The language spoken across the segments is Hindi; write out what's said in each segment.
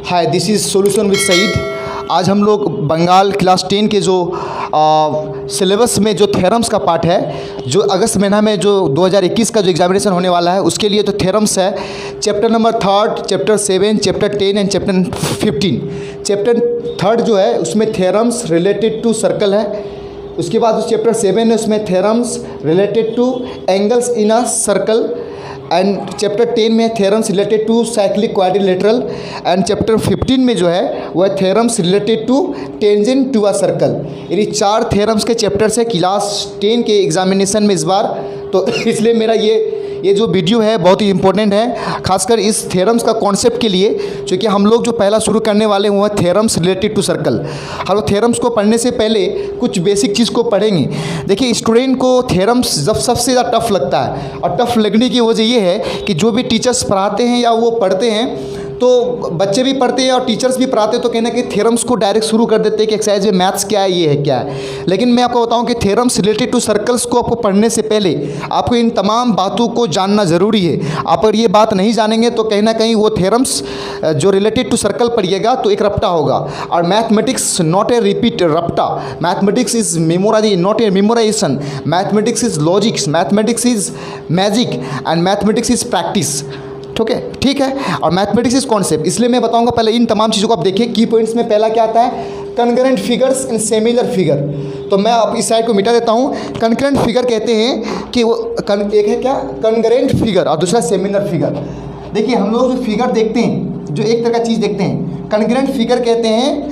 Hi, this is solution with Saeed. आज हम लोग बंगाल क्लास 10 के जो सिलेबस में जो थ्योरम्स का पार्ट है, जो अगस्त महीना में जो 2021 का जो एग्जामिनेशन होने वाला है उसके लिए तो थ्योरम्स है। Chapter number 3, chapter 7, chapter 10 and chapter 15। Chapter 3 जो है उसमें थ्योरम्स रिलेटेड टू सर्कल है। उसके बाद उस चैप्टर 7 है उसमें theorems related to angles in a circle. And chapter 10 में theorems related to cyclic quadrilateral. And chapter 15 में जो है वह theorems related to tangent to a circle. यानी 4 थ्योरम्स के चैप्टर्स है क्लास 10 के एग्जामिनेशन में इस बार। तो इसलिए मेरा ये जो वीडियो है बहुत ही इंपॉर्टेंट है, खासकर इस थ्योरम्स का कॉन्सेप्ट के लिए, क्योंकि हम लोग जो पहला शुरू करने वाले हैं वह थ्योरम्स रिलेटेड टू सर्कल। हम लोग थ्योरम्स को पढ़ने से पहले कुछ बेसिक चीज़ को पढ़ेंगे। देखिए, स्टूडेंट को थ्योरम्स जब सबसे ज़्यादा टफ लगता है, और टफ लगने की वजह ये है कि जो भी टीचर्स पढ़ाते हैं या वो पढ़ते हैं, तो बच्चे भी पढ़ते हैं और टीचर्स भी पढ़ाते हैं, तो कहना कि थ्योरम्स को डायरेक्ट शुरू कर देते हैं कि एक्सरसाइज में मैथ्स क्या है, ये है क्या है। लेकिन मैं आपको बताऊं कि थ्योरम्स रिलेटेड टू सर्कल्स को आपको पढ़ने से पहले आपको इन तमाम बातों को जानना ज़रूरी है। आप अगर ये बात नहीं जानेंगे तो कहीं ना कहीं वो थ्योरम्स जो रिलेटेड टू सर्कल पढ़िएगा तो एक रपटा होगा। और मैथमेटिक्स नॉट ए रिपीट रपटा, mathematics is memorise not a memorisation, mathematics is logics, mathematics is magic and mathematics is practice. ठीक है। और मैथमेटिक्स इज कॉन्सेप्ट। इसलिए मैं बताऊंगा पहले इन तमाम चीज़ों को आप देखिए। की पॉइंट्स में पहला क्या आता है? Concurrent figures and similar figure. तो मैं अब इस साइड को मिटा देता हूँ। कनकरेंट फिगर कहते हैं कि वो एक है क्या, कनकरेंट फिगर, और दूसरा सिमिलर फिगर। देखिए, हम लोग जो फिगर देखते हैं, जो एक तरह का चीज़ देखते हैं, कनकरेंट फिगर कहते हैं।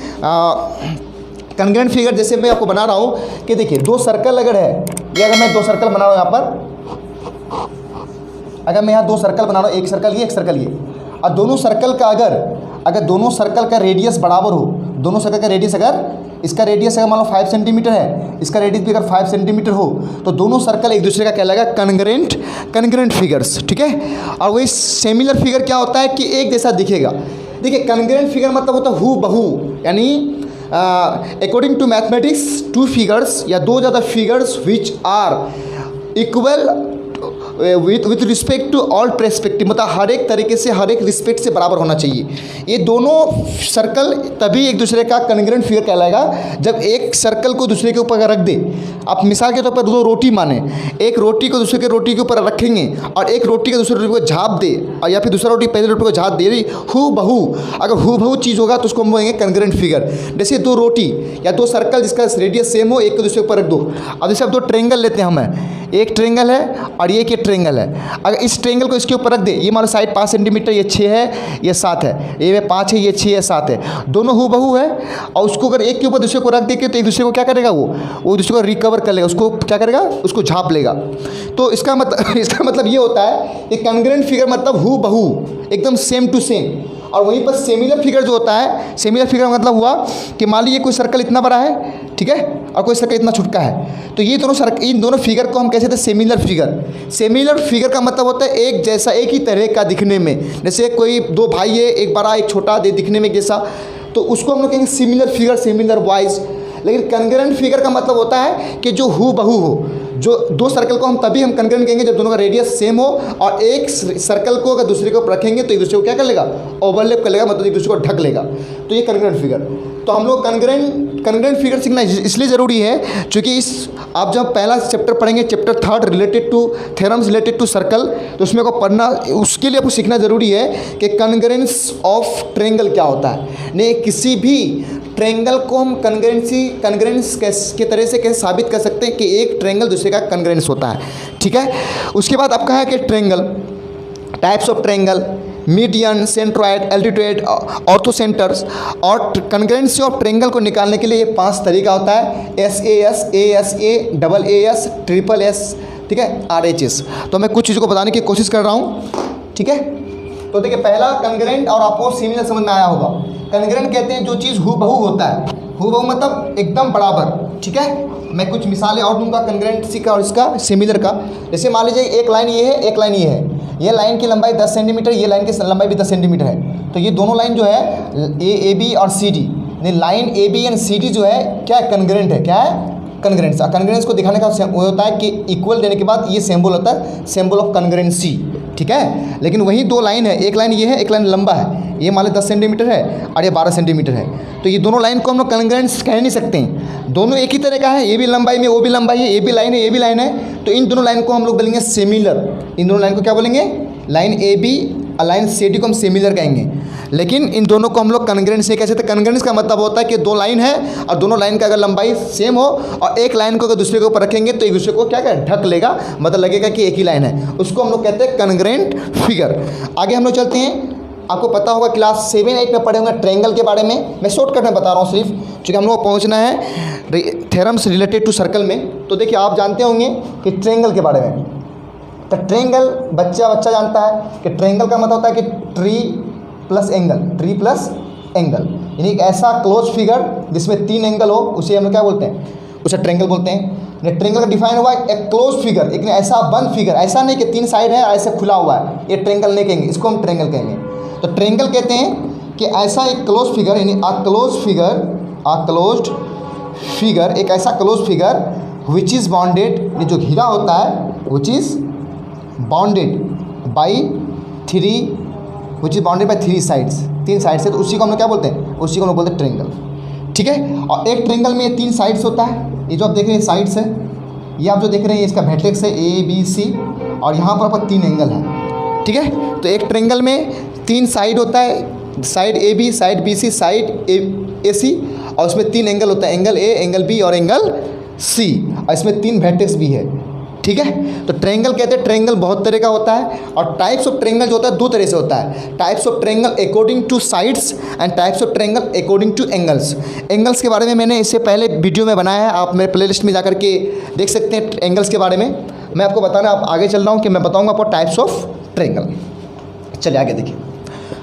कनकरेंट फिगर जैसे मैं आपको बना रहा हूँ कि देखिए, 2 सर्कल अगर है, ये अगर मैं 2 सर्कल बना रहा हूँ यहाँ पर, अगर मैं यहाँ 2 सर्कल बना रहा हूँ, एक सर्कल ये, एक सर्कल ये, और दोनों सर्कल का अगर दोनों सर्कल का रेडियस बराबर हो, दोनों सर्कल का रेडियस अगर इसका रेडियस अगर मान लो 5 सेंटीमीटर है, इसका रेडियस भी अगर 5 सेंटीमीटर हो, तो दोनों सर्कल एक दूसरे का कहलाएगा कनकरेंट फिगर्स। ठीक है। और वही सिमिलर फिगर क्या होता है कि एक जैसा दिखेगा। देखिए, कनकरेंट फिगर मतलब होता है हू बहू, यानी अकॉर्डिंग टू मैथमेटिक्स 2 फिगर्स या 2 ज़्यादा figures which are equal with respect to all perspective, मतलब हर एक तरीके से, हर एक रिस्पेक्ट से बराबर होना चाहिए। ये दोनों सर्कल तभी एक दूसरे का कनकरेंट फिगर कहलाएगा जब एक सर्कल को दूसरे के ऊपर रख दे। आप मिसाल के तौर पर 2 रोटी माने, एक रोटी को दूसरे के रोटी के ऊपर रखेंगे और एक रोटी को दूसरे रोटी को झाँप दे, और या फिर दूसरा रोटी पहले रोटी को झाँप दे रही, हू बहू। अगर हू बहू चीज़ होगा तो उसको हम बोलेंगे कनकरेंट फिगर। जैसे 2 रोटी या 2 सर्कल जिसका रेडियस सेम हो, एक को दूसरे के ऊपर रख दो। अब जैसे अब 2 ट्रेंगल लेते हैं हमें, एक ट्रेंगल है और ये ट्रेंगल है। अगर इस ट्रेंगल को इसके ऊपर रख दे, ये मान लो साइड 5 सेंटीमीटर, ये 6 है, ये 7 है, ये 5 है, ये 6 है, 7 है, दोनों हूबहू है। और उसको अगर एक के ऊपर दूसरे को रख दे के, तो एक दूसरे को क्या करेगा, वो दूसरे को रिकवर कर लेगा, उसको क्या करेगा, उसको झाँप लेगा। तो इसका मतलब ये होता है कि कनकरेंट फिगर मतलब हूबहू, एकदम सेम टू सेम। और वहीं पर सिमिलर फिगर जो होता है, सिमिलर फिगर मतलब हुआ कि मान लीजिए कोई सर्कल इतना बड़ा है, ठीक है, और कोई सर्कल इतना छोटा है, तो ये इन दोनों फिगर को हम कैसे थे, सिमिलर फिगर। सिमिलर फिगर का मतलब होता है एक जैसा, एक ही तरह का दिखने में। जैसे कोई 2 भाई है, एक बड़ा एक छोटा, दिखने में जैसा, तो उसको हम लोग कहेंगे सिमिलर फिगर, सिमिलर वाइज। लेकिन कनकरेंट फिगर का मतलब होता है कि जो हू बहू हो। जो 2 सर्कल को हम तभी हम कनकरेंट कहेंगे जब दोनों का रेडियस सेम हो, और एक सर्कल को अगर दूसरे को रखेंगे तो एक दूसरे को क्या कर लेगा, ओवरलैप कर लेगा, मतलब एक दूसरे को ढक लेगा। तो ये कनकरेंट फिगर। तो हम लोग कनकरेंट फिगर सीखना इसलिए ज़रूरी है क्योंकि आप जब पहला चैप्टर पढ़ेंगे, chapter 3 related to theorems related to circle, तो उसमें को पढ़ना, उसके लिए आपको सीखना ज़रूरी है कि कनकरेंस ऑफ ट्रेंगल क्या होता है। नहीं, किसी भी ट्रेंगल को हम कनकरेंस के तरह से कैसे साबित कर सकते हैं कि एक ट्रेंगल दूसरे का कनकरेंस होता है। ठीक है। उसके बाद आपका है कि triangle, types of triangle, median, centroid, altitude, orthocentres. और कनकरेंसी ऑफ ट्रेंगल को निकालने के लिए ये 5 तरीका होता है, SAS, ASA, AAS, SSS, ठीक है, RHS। तो मैं कुछ चीज़ों को बताने की कोशिश कर रहा हूँ। ठीक है। तो देखिए, पहला कनकरेंट, और आपको सिमिलर समझ में आया होगा। कनकरेंट कहते हैं जो चीज़ हूबहू होता है, हूबहू मतलब एकदम बराबर। ठीक है। मैं कुछ मिसालें और दूंगा कनकरेंसी का और इसका सिमिलर का। जैसे मान लीजिए एक लाइन ये है, एक लाइन ये है, ये लाइन की लंबाई 10 सेंटीमीटर, ये लाइन की लंबाई भी 10 सेंटीमीटर है। तो ये दोनों लाइन जो है AB और CD, line AB and CD जो है क्या है, कनकरेंट है। क्या है, कन्ग्रेंस। कन्ग्रेंस को दिखाने का वो होता है कि इक्वल देने के बाद ये सिंबल होता है, सिंबल ऑफ कन्ग्रेंसी, ठीक है। लेकिन वही दो लाइन है, एक लाइन ये है, एक लाइन लंबा है, ये मान लो 10 सेंटीमीटर है और ये 12 सेंटीमीटर है, तो ये दोनों लाइन को हम लोग कन्ग्रेंस कह नहीं सकते हैं, दोनों एक ही तरह का है, ये भी लंबाई में वो भी लंबाई है, ये भी लाइन है ये भी लाइन है, तो इन दोनों लाइन को हम लोग बोलेंगे सिमिलर। इन दोनों लाइन को क्या बोलेंगे? लाइन ए बी और लाइन सी डी को हम सिमिलर कहेंगे, लेकिन इन दोनों को हम लोग कन्ग्रेंस नहीं कह सकते। कन्ग्रेंस का मतलब होता है कि दो लाइन है और दोनों लाइन का अगर लंबाई सेम हो और एक लाइन को अगर दूसरे के ऊपर रखेंगे तो एक दूसरे को क्या करें? ढक लेगा, मतलब लगेगा कि एक ही लाइन है, उसको हम लोग कहते हैं कन्ग्रेंट फिगर। आगे हम लोग चलते हैं। आपको पता होगा क्लास 7-8 में पढ़े होंगे ट्रेंगल के बारे में, मैं शॉर्टकट में बता रहा हूँ सिर्फ, क्योंकि हम लोग को पहुँचना है थ्योरम्स रिलेटेड टू सर्कल में। तो देखिए आप जानते होंगे कि ट्रेंगल के बारे में, तो ट्रेंगल बच्चा जानता है कि ट्रेंगल का मतलब होता है कि ट्री प्लस एंगल, यानी एक ऐसा क्लोज फिगर जिसमें 3 एंगल हो, उसे हम क्या बोलते हैं? उसे ट्रेंगल बोलते हैं। ट्रेंगल का डिफाइन हुआ है एक क्लोज फिगर, एक ऐसा बंद फिगर, ऐसा नहीं कि 3 साइड है और ऐसे खुला हुआ है, ये ट्रेंगल नहीं कहेंगे, इसको हम ट्रेंगल कहेंगे। तो ट्रेंगल कहते हैं कि ऐसा एक क्लोज फिगर, यानी अ क्लोज्ड फिगर, एक ऐसा close figure which is bounded, जो घिरा होता है, which is bounded by 3 sides, 3 side से, तो उसी को हम लोग क्या बोलते हैं? उसी को हम लोग बोलते हैं ट्रेंगल, ठीक है। और एक ट्रेंगल में 3 साइड्स होता है, ये जो आप देख रहे हैं साइड्स है, ये आप जो देख रहे हैं इसका वर्टेक्स है A B C, और यहाँ पर 3 एंगल है, ठीक है। तो एक ट्रेंगल में 3 साइड होता है, side AB, side BC, side AC, और उसमें 3 एंगल होता है, एंगल A, एंगल B और एंगल C, और इसमें 3 वर्टेक्स भी है, ठीक है। तो ट्रेंगल कहते हैं, ट्रेंगल बहुत तरह का होता है, और टाइप्स ऑफ ट्रेंगल जो होता है 2 तरह से होता है, types of triangle according to sides and types of triangle according to angles. Angles के बारे में मैंने इससे पहले वीडियो में बनाया है, आप मेरे प्लेलिस्ट में जाकर के देख सकते हैं एंगल्स के बारे में। मैं आपको बताना आप आगे चल रहा हूँ कि मैं बताऊँगा आपको टाइप्स ऑफ ट्रेंगल। चलिए आगे देखिए,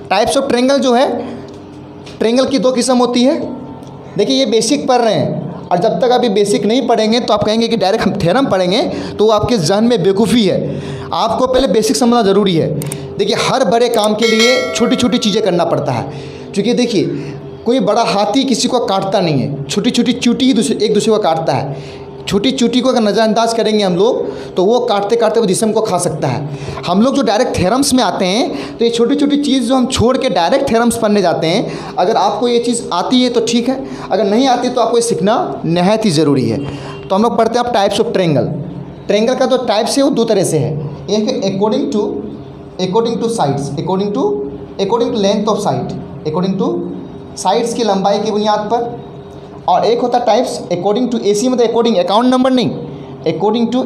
टाइप्स ऑफ ट्रेंगल जो है, ट्रेंगल की 2 किस्म होती है। देखिए ये बेसिक पढ़ रहे हैं, और जब तक अभी बेसिक नहीं पढ़ेंगे तो आप कहेंगे कि डायरेक्ट हम थ्योरम पढ़ेंगे, तो वो आपके जहन में बेवकूफ़ी है। आपको पहले बेसिक समझना ज़रूरी है। देखिए हर बड़े काम के लिए छोटी छोटी चीज़ें करना पड़ता है, क्योंकि देखिए कोई बड़ा हाथी किसी को काटता नहीं है, छोटी छोटी चींटी एक दूसरे को काटता है। छोटी चींटी को अगर नज़रअंदाज करेंगे हम लोग तो वो काटते काटते वो जिस्म को खा सकता है। हम लोग जो डायरेक्ट थ्योरम्स में आते हैं तो ये छोटी छोटी चीज़ जो हम छोड़ के डायरेक्ट थ्योरम्स पढ़ने जाते हैं, अगर आपको ये चीज़ आती है तो ठीक है, अगर नहीं आती तो आपको ये सीखना निहायत ही ज़रूरी है। तो हम लोग पढ़ते हैं आप टाइप्स ऑफ ट्रेंगल। ट्रेंगल का जो टाइप्स है वो 2 तरह से है, एक है according to sides, according to length of side, according to sides की लंबाई की बुनियाद पर, और एक होता है टाइप्स अकॉर्डिंग टू AC, मतलब अकॉर्डिंग अकाउंट नंबर नहीं, अकॉर्डिंग टू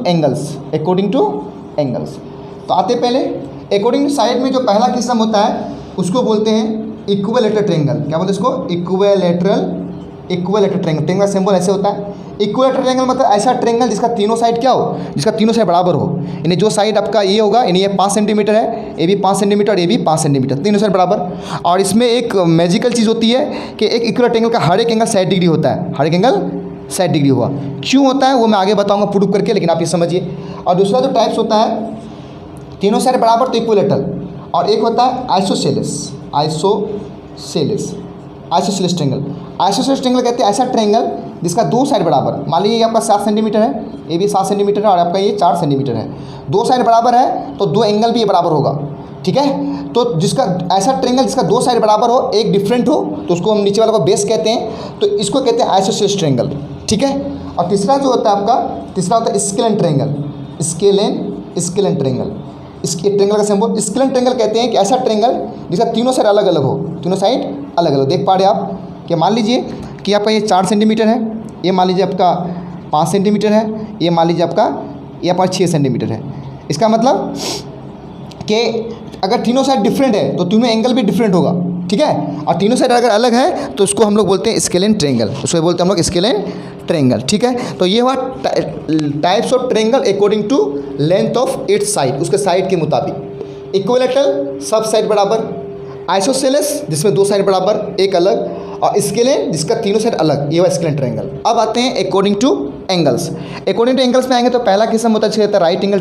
एंगल्स। तो आते पहले अकॉर्डिंग टू साइड में जो पहला किस्म होता है उसको बोलते हैं इक्विलेटरल ट्रेंगल। क्या बोलते हैं इसको? Equilateral triangle. ट्रेंगल का सिंबल ऐसे होता है। इक्विलेटरल ट्रेंगल मतलब ऐसा ट्रेंगल जिसका तीनों साइड क्या हो, जिसका तीनों साइड बराबर हो, यानी जो साइड आपका ये होगा, यानी ये 5 सेंटीमीटर है, ये भी 5 सेंटीमीटर और ये भी 5 सेंटीमीटर, तीनों साइड बराबर। और इसमें एक मैजिकल चीज़ होती है कि एक इक्विलेटरल ट्रेंगल का हर एक एंगल 60 डिग्री होता है, हर एक एंगल 60 डिग्री हुआ। क्यों होता है वो मैं आगे बताऊँगा प्रूव करके, लेकिन आप ये समझिए। और दूसरा जो टाइप्स होता है तीनों साइड बराबर तो इक्विलेटरल, और एक होता है आइसोसेलेस ट्रेंगल। आइसोसेलेस ट्रेंगल कहते हैं ऐसा ट्रेंगल जिसका 2 साइड बराबर, मान लीजिए ये आपका 7 सेंटीमीटर है, ये भी 7 सेंटीमीटर है, और आपका ये 4 सेंटीमीटर है, 2 साइड बराबर है तो 2 एंगल भी बराबर होगा, ठीक है। तो जिसका ऐसा ट्रेंगल जिसका 2 साइड बराबर हो, एक डिफरेंट हो, तो उसको हम नीचे वाले को बेस कहते हैं, तो इसको कहते हैं आइसोसेलेस ट्रेंगल, ठीक है। और तीसरा जो होता है आपका, तीसरा होता है स्केलेन ट्रेंगल। इसके ट्रेंगल का सिंबल स्केलेन ट्रेंगल कहते हैं कि ऐसा ट्रेंगल जिसका तीनों साइड अलग अलग हो, तीनों साइड अलग अलग। देख पा रहे आप कि मान लीजिए कि आपका ये 4 सेंटीमीटर है, ये मान लीजिए आपका 5 सेंटीमीटर है, ये मान लीजिए आपका ये आपका 6 सेंटीमीटर है। इसका मतलब कि अगर तीनों साइड डिफरेंट है तो तीनों एंगल भी डिफरेंट होगा, ठीक है। और तीनों साइड अगर अलग है तो उसको हम लोग बोलते हैं स्केलेन ट्रेंगल, उसको बोलते हैं हम लोग स्केलेन ट्रेंगल, ठीक है। तो ये हुआ types of triangle according to length of its side, उसके साइड के मुताबिक। इक्विलेटरल सब साइड बराबर, आइसोसेलेस जिसमें 2 साइड बराबर एक अलग, और स्केलेन जिसका तीनों साइड अलग, ये हुआ स्केलेन ट्रेंगल। अब आते हैं according to angles. According to angles में आएंगे तो पहला किस्म होता है राइट एंगल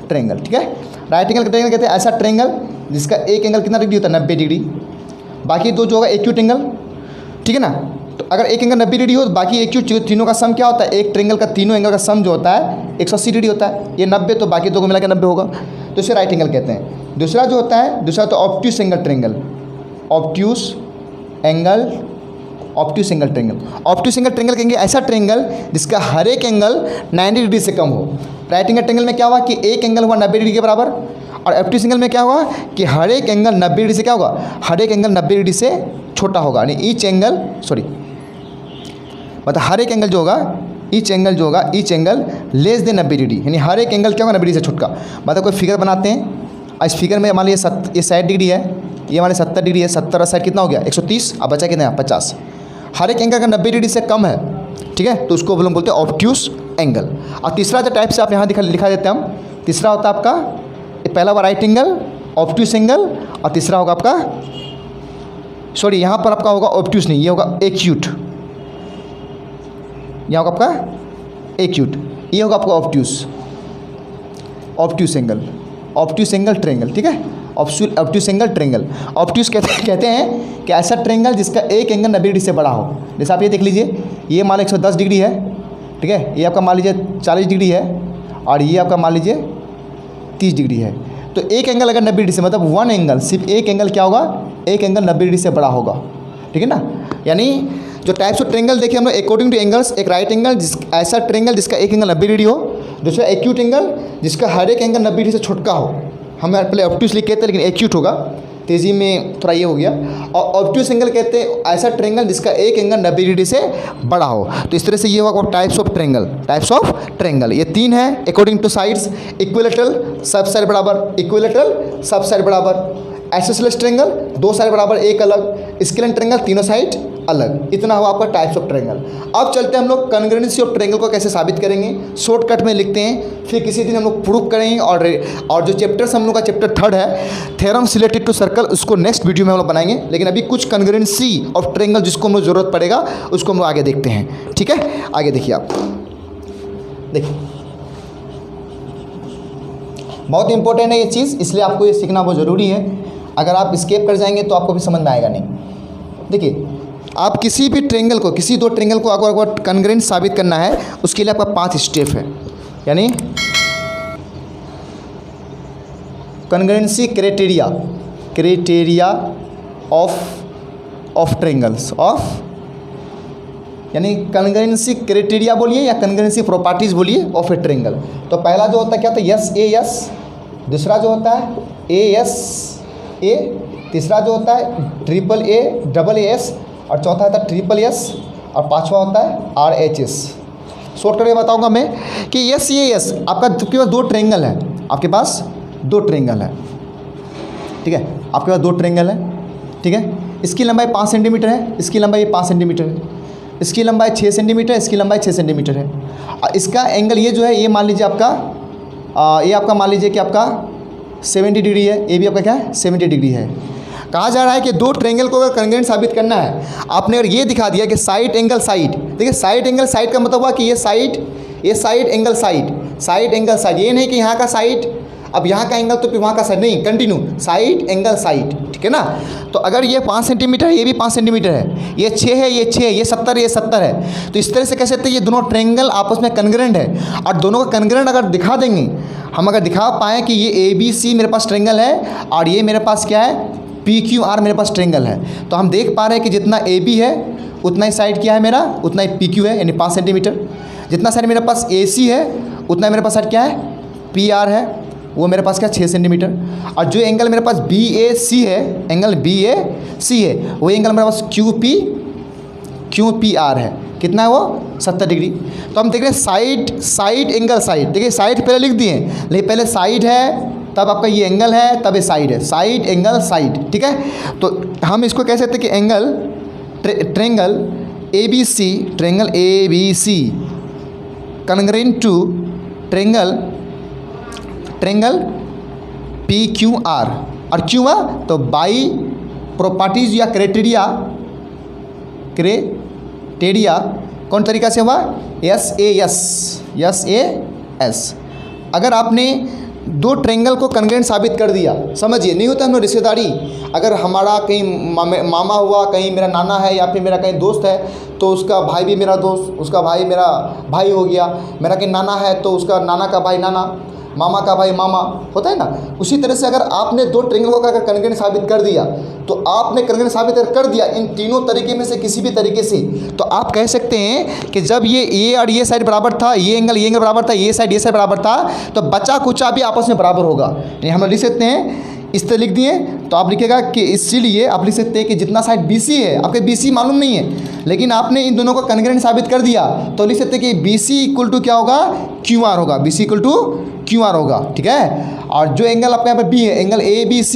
ट्रेंगल, ठीक है। राइट एंगल ट्रेंगल कहते हैं ऐसा ट्रेंगल जिसका एक एंगल कितना डिग्री होता है, 90 डिग्री, बाकी 2 जो होगा एक्यूट एंगल, ठीक है ना। अगर एक एंगल 90 डिग्री हो तो बाकी एक्यूट तीनों का सम क्या होता है, एक ट्रेंगल का तीनों एंगल का सम जो होता है 180 डिग्री होता है। ये 90 तो बाकी दो को मिला के 90 होगा, तो इसे राइट एंगल कहते हैं। दूसरा जो होता है, दूसरा होता है obtuse angle triangle. Obtuse angle triangle. Obtuse angle triangle कहेंगे ऐसा ट्रेंगल जिसका हर एक एंगल 90 डिग्री से कम हो। राइट एंगल ट्रेंगल में क्या हुआ कि एक एंगल हुआ 90 डिग्री के बराबर, और ऑब्ट्यूस एंगल में क्या हुआ कि हर एक एंगल 90 डिग्री से क्या होगा, हर एक एंगल 90 डिग्री से छोटा होगा। यानी ईच एंगल मतलब हर एक एंगल जो होगा, each angle less than 90 degree, यानी हर एक एंगल क्या होगा 90 डिग्री से छोटा। मतलब कोई फिगर बनाते हैं, इस फिगर में मान लीजिए ये 60 डिग्री है, ये मान लीजिए 70 डिग्री है, 70 और 60 कितना हो गया 130, अब बचा कितना 50। हर एक एंगल अगर 90 डिग्री से कम है, ठीक है, तो उसको हम बोलते हैं ऑब्ट्यूस एंगल। और तीसरा जो टाइप से आप यहाँ लिखा देते हैं हम, तीसरा होता है आपका, पहला हुआ राइट एंगल ऑब्ट्यूस एंगल, और तीसरा होगा आपका, सॉरी यहाँ पर आपका होगा ऑब्ट्यूस नहीं, ये होगा एक्यूट, यहाँ होगा आपका एक्यूट, ये होगा आपका ऑब्ट्यूस एंगल ट्रेंगल, ठीक है। ऑब्ट्यूस एंगल ट्रेंगल, ऑब्ट्यूस कहते हैं कि ऐसा ट्रेंगल जिसका एक एंगल 90 डिग्री से बड़ा हो। जैसे आप ये देख लीजिए, ये मान 110 डिग्री है, ठीक है, ये आपका मान लीजिए 40 डिग्री है, और ये आपका मान लीजिए 30 डिग्री है। तो एक एंगल अगर 90 डिग्री से, मतलब वन एंगल, सिर्फ एक एंगल क्या होगा, एक एंगल 90 डिग्री से बड़ा होगा, ठीक है ना। यानी जो टाइप्स ऑफ ट्रेंगल देखिए हम लोग अकॉर्डिंग टू एंगल्स, एक राइट एंगल ऐसा ट्रेंगल जिसका एक एंगल 90 डिग्री हो, दूसरा एक्यूट एंगल जिसका हर एक एंगल 90 डिग्री से छोटा हो। हम पहले ऑब्ट्यूस लिख कहते हैं, लेकिन एक्यूट होगा, तेज़ी में थोड़ा ये हो गया। और ऑब्ट्यूस एंगल कहते हैं ऐसा ट्रेंगल जिसका एक एंगल 90 डिग्री से बड़ा हो। तो इस तरह से ये होगा टाइप्स ऑफ ट्रेंगल। ये 3 है अकॉर्डिंग टू साइड्स, इक्विलेटरल सब साइड बराबर, आइसोसेलेस ट्रेंगल 2 साइड बराबर एक अलग, स्केलेन ट्रेंगल तीनों साइड अलग। इतना हुआ आपका टाइप्स ऑफ ट्रेंगल। अब चलते हैं हम लोग कॉन्ग्रुएंसी ऑफ ट्रेंगल को कैसे साबित करेंगे, शॉर्टकट में लिखते हैं, फिर किसी दिन हम लोग प्रूव करेंगे। और जो चैप्टर्स हम लोग का चैप्टर 3 है, थ्योरम्स रिलेटेड टू सर्कल, उसको नेक्स्ट वीडियो में हम लोग बनाएंगे। लेकिन अभी कुछ कॉन्ग्रुएंसी ऑफ ट्रेंगल जिसको हम लोग ज़रूरत पड़ेगा, उसको हम लोग आगे देखते हैं, ठीक है। आगे देखिए आप, देखिए बहुत इंपॉर्टेंट है ये चीज़, इसलिए आपको ये सीखना बहुत ज़रूरी है। अगर आप स्केप कर जाएंगे तो आपको भी समझ में आएगा नहीं। देखिए, आप किसी भी ट्रेंगल को, किसी 2 ट्रेंगल को अगर कॉन्ग्रुएंट साबित करना है, उसके लिए आपका 5 स्टेप है। यानी कॉन्ग्रुएंसी क्राइटेरिया ऑफ ट्रेंगल्स यानी कॉन्ग्रुएंसी क्राइटेरिया बोलिए या कॉन्ग्रुएंसी प्रॉपर्टीज बोलिए ऑफ ए ट्रेंगल। तो पहला जो होता है क्या होता है, यस ए यस, दूसरा जो होता है ए यस ए, तीसरा जो होता है ट्रिपल ए डबल एस, और चौथा होता है ट्रिपल एस, और पांचवा होता है RHS। शॉर्टकट में बताऊंगा मैं कि यस ये यस, आपके पास 2 ट्रेंगल है, आपके पास 2 ट्रेंगल है, ठीक है, आपके पास 2 ट्रेंगल है, ठीक है। इसकी लंबाई 5 सेंटीमीटर है, इसकी लंबाई 5 सेंटीमीटर है, इसकी लंबाई 6 सेंटीमीटर, इसकी लंबाई 6 सेंटीमीटर है। और इसका एंगल ये जो है, ये मान लीजिए आपका ये आपका मान लीजिए कि आपका 70 डिग्री है, ये भी आपका क्या है 70 डिग्री है। कहा जा रहा है कि 2 ट्रेंगल को अगर कॉन्ग्रुएंट साबित करना है, आपने अगर ये दिखा दिया कि साइड एंगल साइड, देखिए साइड एंगल साइड का मतलब हुआ कि ये साइड एंगल साइड, ये नहीं कि यहाँ का साइड अब यहाँ का एंगल तो फिर वहाँ का साइड नहीं, कंटिन्यू साइड एंगल साइड, ठीक है ना। तो अगर ये 5 सेंटीमीटर है, ये भी 5 सेंटीमीटर है, ये 6 है, ये 6 है, ये 70 है, ये 70 है, तो इस तरह से कह सकते हैं ये दोनों ट्रेंगल आपस में कॉन्ग्रुएंट है। और दोनों का कॉन्ग्रुएंट अगर दिखा देंगे, हम अगर दिखा पाएँ कि ये ABC मेरे पास ट्रेंगल है और ये मेरे पास क्या है PQR मेरे पास ट्रेंगल है, तो हम देख पा रहे हैं कि जितना AB है उतना ही साइड क्या है मेरा, उतना ही PQ है, यानी 5 सेंटीमीटर। जितना साइड मेरे पास AC है उतना ही मेरे पास साइड क्या है PR है, वो मेरे पास क्या 6 सेंटीमीटर। और जो एंगल मेरे पास BAC है, एंगल BAC है, वो एंगल मेरे पास QPR है, कितना है वो 70 डिग्री। तो हम देख रहे हैं साइड एंगल साइड, देखिए साइड पहले लिख दिए, लेकिन पहले साइड है तब आपका ये एंगल है, तब ये साइड है, साइड एंगल साइड, ठीक है। तो हम इसको कह सकते हैं कि angle triangle ABC congruent to triangle PQR। और क्यों हुआ, तो बाई प्रॉपर्टीज या क्राइटेरिया कौन तरीका से हुआ, SAS। अगर आपने दो ट्रेंगल को कन्ग्रेंट साबित कर दिया। समझिए, नहीं होता हम लोग रिश्तेदारी, अगर हमारा कहीं मामा हुआ, कहीं मेरा नाना है या फिर मेरा कहीं दोस्त है तो उसका भाई भी मेरा दोस्त, उसका भाई मेरा भाई हो गया। मेरा कहीं नाना है तो उसका नाना का भाई नाना, मामा का भाई मामा, होता है ना। उसी तरह से अगर आपने दो ट्रेंगल को अगर कन्ग्रेंट साबित कर दिया तो आपने कन्ग्रेंट साबित कर दिया इन तीनों तरीके में से किसी भी तरीके से, तो आप कह सकते हैं कि जब ये और ये साइड बराबर था, ये एंगल बराबर था, ये साइड बराबर था, तो बचा कुचा भी आपस में बराबर होगा। नहीं, हम लिख सकते हैं, इस तरह लिख दिए तो आप लिखेगा कि इसीलिए आप लिख सकते हैं कि जितना साइड BC है, आपके BC मालूम नहीं है लेकिन आपने इन दोनों को कन्ग्रेंट साबित कर दिया, तो लिख सकते हैं कि BC इक्वल टू क्या होगा, QR होगा, BC इक्वल टू QR होगा। ठीक है। और जो एंगल आपका यहाँ पर B है, एंगल ABC,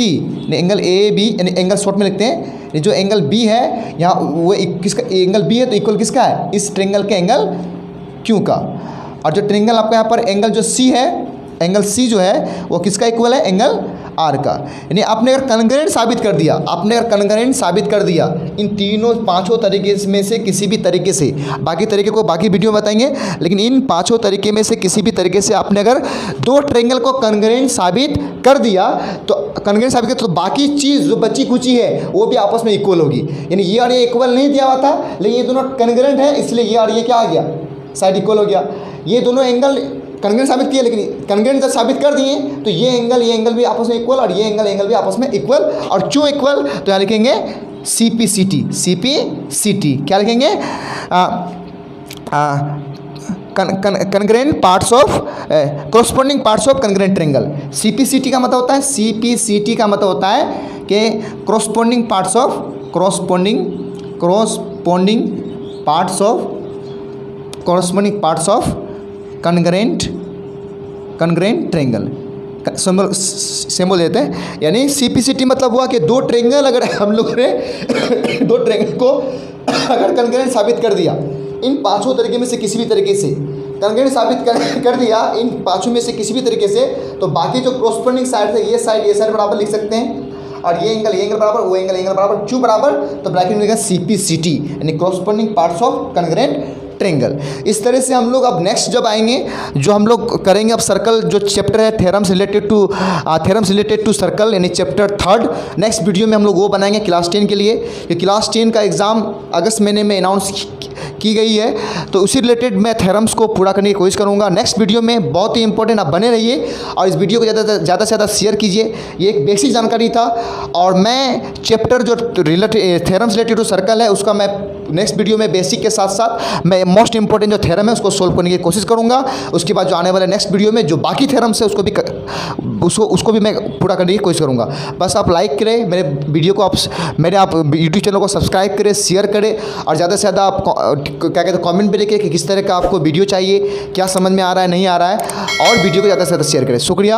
एंगल AB यानी एंगल शॉर्ट में लिखते हैं, जो एंगल B है यहाँ वो किसका एंगल B है तो इक्वल किसका है, इस ट्रेंगल के एंगल Q का। और जो ट्रेंगल आपका यहाँ पर एंगल जो C है, एंगल C जो है वो किसका इक्वल है, एंगल R का। यानी आपने अगर कन्ग्रेंट साबित कर दिया, आपने अगर कन्ग्रेंट साबित कर दिया इन तीनों पांचों तरीके में से किसी भी तरीके से, बाकी तरीके को बाकी वीडियो में बताएंगे, लेकिन इन पांचों तरीके में से किसी भी तरीके से आपने अगर दो ट्रेंगल को कन्ग्रेंट साबित कर दिया तो कन्ग्रेंट साबित कर तो बाकी चीज़ जो बची कुची है वो भी आपस में इक्वल होगी। यानी ये और ये इक्वल नहीं दिया हुआ था, लेकिन ये दोनों कन्ग्रेंट है, इसलिए ये और ये क्या आ गया, साइड इक्वल हो गया। ये दोनों एंगल कन्ग्रेंट साबित किए, लेकिन कन्ग्रेंट जब साबित कर दिए तो ये एंगल भी आपस में इक्वल और ये एंगल भी आपस में इक्वल। और क्यों इक्वल, तो यहाँ लिखेंगे CPCT। क्या लिखेंगे, congruent parts of corresponding parts of congruent triangle. CPCT का मतलब होता है, CPCT का मतलब होता है कि corresponding parts of congruent triangle symbol देते हैं। यानी CPCT मतलब हुआ कि दो ट्रेंगल अगर हम लोग ने दो ट्रेंगल को अगर कन्ग्रेंट साबित कर दिया इन पांचों तरीके में से किसी भी तरीके से, कन्ग्रेंट साबित कर दिया इन पांचों में से किसी भी तरीके से, तो बाकी जो कॉरस्पॉन्डिंग साइड है, ये साइड बराबर लिख सकते हैं, और ये एंगल बराबर, वो एंगल बराबर, क्यों बराबर, तो ब्रैकेट में लिखेगा CPCT यानी corresponding parts of congruent triangle. इस तरह से हम लोग अब नेक्स्ट जब आएंगे जो हम लोग करेंगे अब सर्कल जो चैप्टर है थ्योरम्स रिलेटेड टू सर्कल यानी चैप्टर 3, नेक्स्ट वीडियो में हम लोग वो बनाएंगे क्लास 10 के लिए। कि क्लास 10 का एग्ज़ाम अगस्त महीने में अनाउंस की गई है, तो उसी रिलेटेड मैं थ्योरम्स को पूरा करने की कोशिश करूंगा नेक्स्ट वीडियो में। बहुत ही इंपॉर्टेंट, आप बने रहिए और इस वीडियो को ज़्यादा से ज़्यादा शेयर कीजिए। ये एक बेसिक जानकारी था और मैं चैप्टर जो थ्योरम्स रिलेटेड टू सर्कल है उसका मैं नेक्स्ट वीडियो में बेसिक के साथ साथ मैं मोस्ट इंपॉर्टेंट जो थ्योरम है उसको सोल्व करने की कोशिश करूंगा। उसके बाद जो आने वाले नेक्स्ट वीडियो में जो बाकी थ्योरम्स है उसको भी मैं पूरा करने की कोशिश करूंगा। बस आप लाइक करें मेरे वीडियो को, आप यूट्यूब चैनल को सब्सक्राइब करें, शेयर करें और ज़्यादा से ज़्यादा आप क्या कहते हैं कमेंट में लिखें कि किस तरह का आपको वीडियो चाहिए, क्या समझ में आ रहा है नहीं आ रहा है, और वीडियो को ज़्यादा से ज़्यादा शेयर करें। शुक्रिया।